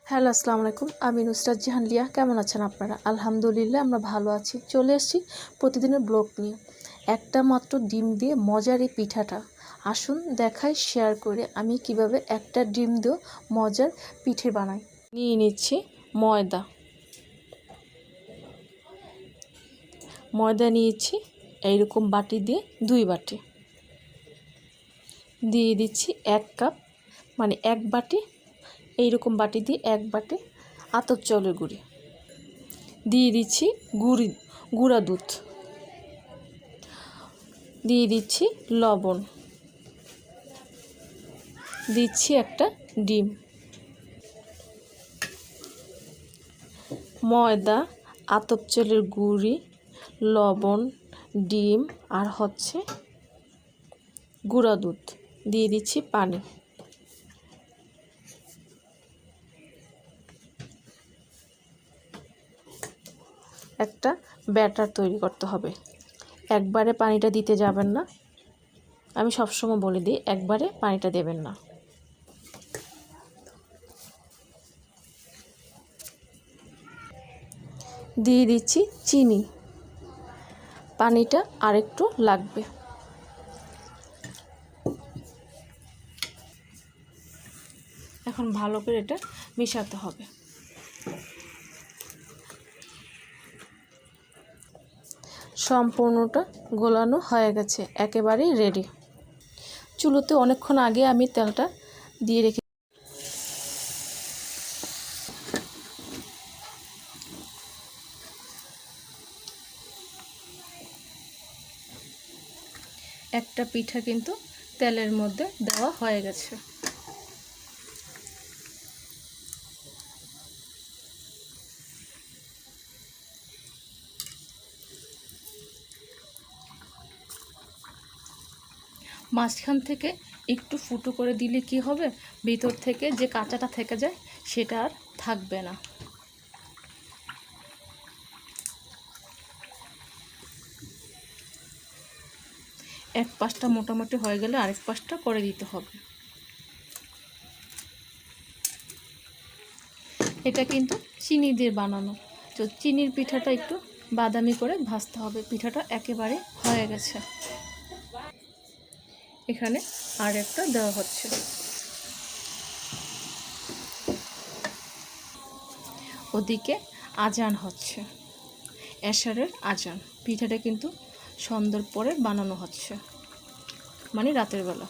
Hello, আসসালামু আলাইকুম। আমি নুসরাত জাহান লিয়া। কেমন আছেন আপনারা? আলহামদুলিল্লাহ আমরা ভালো আছি। চলে এসেছি প্রতিদিনের ব্লগ নিয়ে। একটা মাত্র ডিম দিয়ে মজার এই পিঠাটা আসুন দেখাই, শেয়ার করে আমি কিভাবে একটা ডিম দিয়ে মজার পিঠে বানাই। নিয়ে নিচ্ছি ময়দা নিয়েছি এইরকম বাটি দিয়ে 2 বাটি। দিয়ে দিচ্ছি 1 কাপ, মানে 1 বাটি, এইরকম বাটি দিয়ে 1 বাটি আতপ চাউলের গুঁড়ি। দিয়ে দিচ্ছি গুঁড়া দুধ, দিয়ে দিচ্ছি লবণ, দিচ্ছি একটা ডিম। ময়দা, আতপ চালের গুঁড়ি, লবণ, ডিম আর গুঁড়া দুধ, দিয়ে দিচ্ছি পানি। একটা ব্যাটার তৈরি করতে হবে। একবারে পানিটা দিতে যাবেন না, আমি সবসময় বলে দিই একবারে পানিটা দেবেন না। দিয়ে দিচ্ছি চিনি, পানিটা আরেকটু লাগবে। এখন ভালো করে এটা মেশাতে হবে। সম্পূর্ণটা গোলানো হয়ে গেছে, একেবারেই রেডি। চুলোতে অনেকক্ষণ আগে আমি তেলটা দিয়ে রেখে একটা পিঠা কিন্তু তেলের মধ্যে দেওয়া হয়ে গেছে। মাঝখান থেকে একটু ফুটো করে দিলে কি হবে, ভিতর থেকে যে কাঁচাটা থেকে যায় সেটা আর থাকবে না। এক পাশটা মোটামুটি হয়ে গেলে আরেক পাশটা করে দিতে হবে। এটা কিন্তু চিনি দিয়ে বানানো, তো চিনির পিঠাটা একটু বাদামি করে ভাজতে হবে। পিঠাটা একেবারে হয়ে গেছে। এখানে আর একটা দেওয়া হচ্ছে। ওদিকে আজান হচ্ছে, এশারের আজান। পিঠাটা কিন্তু সন্ধ্যার পরে বানানো হচ্ছে, মানে রাতের বেলা।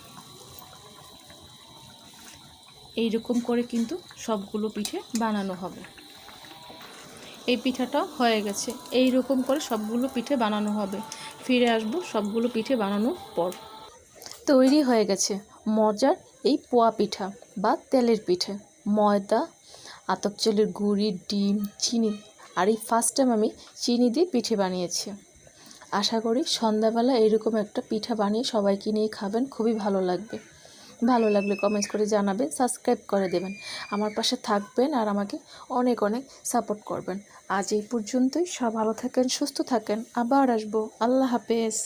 এইরকম করে কিন্তু সবগুলো পিঠে বানানো হবে। এই পিঠাটা হয়ে গেছে, এই রকম করে সবগুলো পিঠে বানানো হবে। ফিরে আসবো সবগুলো পিঠে বানানোর পর। তৈরি হয়ে গেছে মজার এই পোয়া পিঠা বা তেলের পিঠে। ময়দা, আতপ চালের গুঁড়ি, ডিম, চিনি, আর এই ফার্স্ট টাইম আমি চিনি দিয়ে পিঠে বানিয়েছি। আশা করি সন্ধ্যাবেলা এরকম একটা পিঠা বানিয়ে সবাইকে নিয়ে খাবেন, খুবই ভালো লাগবে। ভালো লাগলে কমেন্টস করে জানাবেন, সাবস্ক্রাইব করে দেবেন, আমার পাশে থাকবেন আর আমাকে অনেক অনেক সাপোর্ট করবেন। আজ এই পর্যন্তই। সব ভালো থাকেন, সুস্থ থাকেন, আবার আসবো। আল্লাহ হাফেজ।